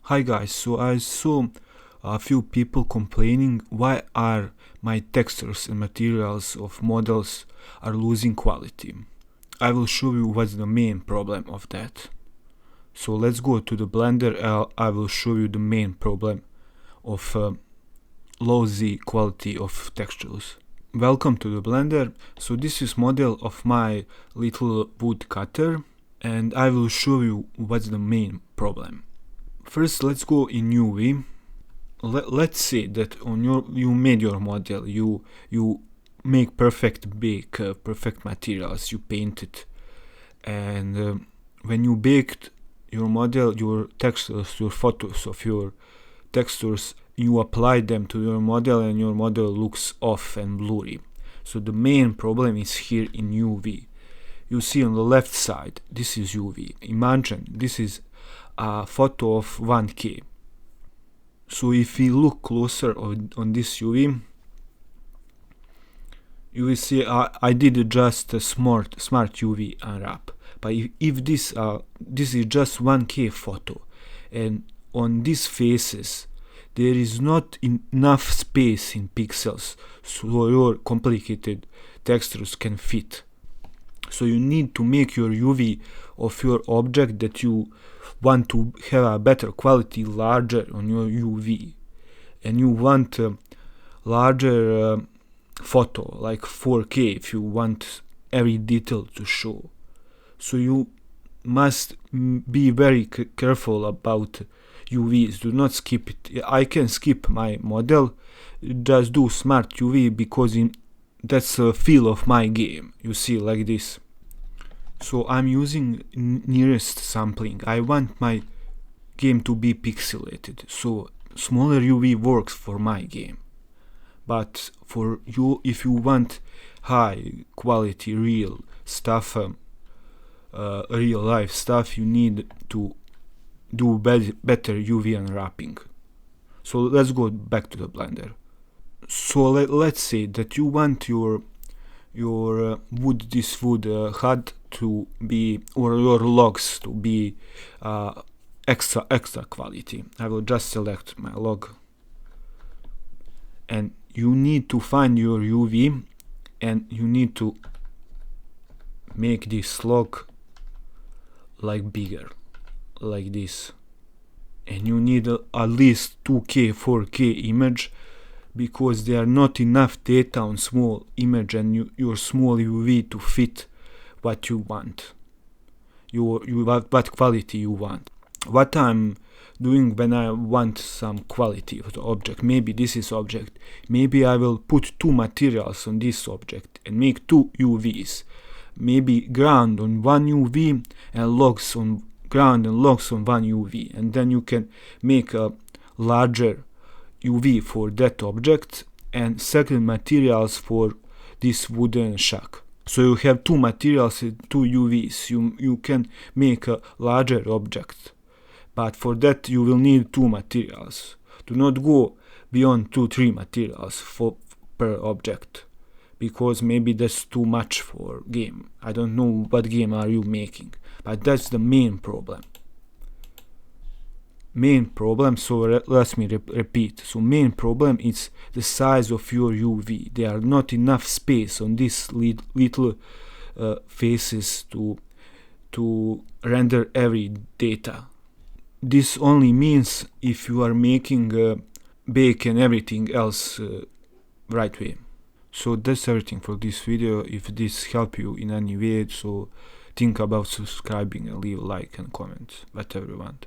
Hi guys, so I saw a few people complaining why are my textures and materials of models are losing quality. I will show you what's the main problem of that. So let's go to the Blender. I will show you the main problem of lousy quality of textures. Welcome to the Blender. So this is model of my little wood cutter and I will show you what's the main problem. First, let's go in UV. Let's say that you made your model, you make perfect bake, perfect materials, you paint it, and when you baked your model, your textures, your photos of your textures, you apply them to your model and your model looks off and blurry. So the main problem is here in UV. You see on the left side, this is UV. Imagine this is a photo of 1K. So if we look closer on this UV, you will see I did just a smart UV unwrap. But if this is just 1K photo, and on these faces there is not enough space in pixels so your complicated textures can fit. So you need to make your UV of your object that you want to have a better quality larger on your UV, and you want a larger photo like 4K if you want every detail to show. So you must be very careful about UVs. Do not skip it. I can skip my model, just do smart UV because that's the feel of my game. You see, like this. So I'm using nearest sampling. I want my game to be pixelated, so smaller UV works for my game. But for you, if you want high quality real stuff, real life stuff, you need to do better UV unwrapping. So let's go back to the Blender. So let's say that you want your wood hut to be, or your logs to be extra quality. I will just select my log, and you need to find your UV, and you need to make this log like bigger, like this, and you need at least 2K 4K image, because there are not enough data on small image and your small UV to fit what you want, what quality you want. What I'm doing when I want some quality of the object, maybe this is object, maybe I will put two materials on this object and make two UVs, maybe ground on one UV and logs on ground and logs on one UV, and then you can make a larger UV for that object and second materials for this wooden shack. So you have two materials and two UVs. You can make a larger object, but for that you will need two materials. Do not go beyond 2-3 materials per object, because maybe that's too much for game. I don't know what game are you making, but that's the main problem. So let me repeat. So main problem is the size of your UV. There are not enough space on these little faces to render every data. This only means if you are making bake and everything else right way. So that's everything for this video. If this helped you in any way, so think about subscribing and leave a like and comment, whatever you want.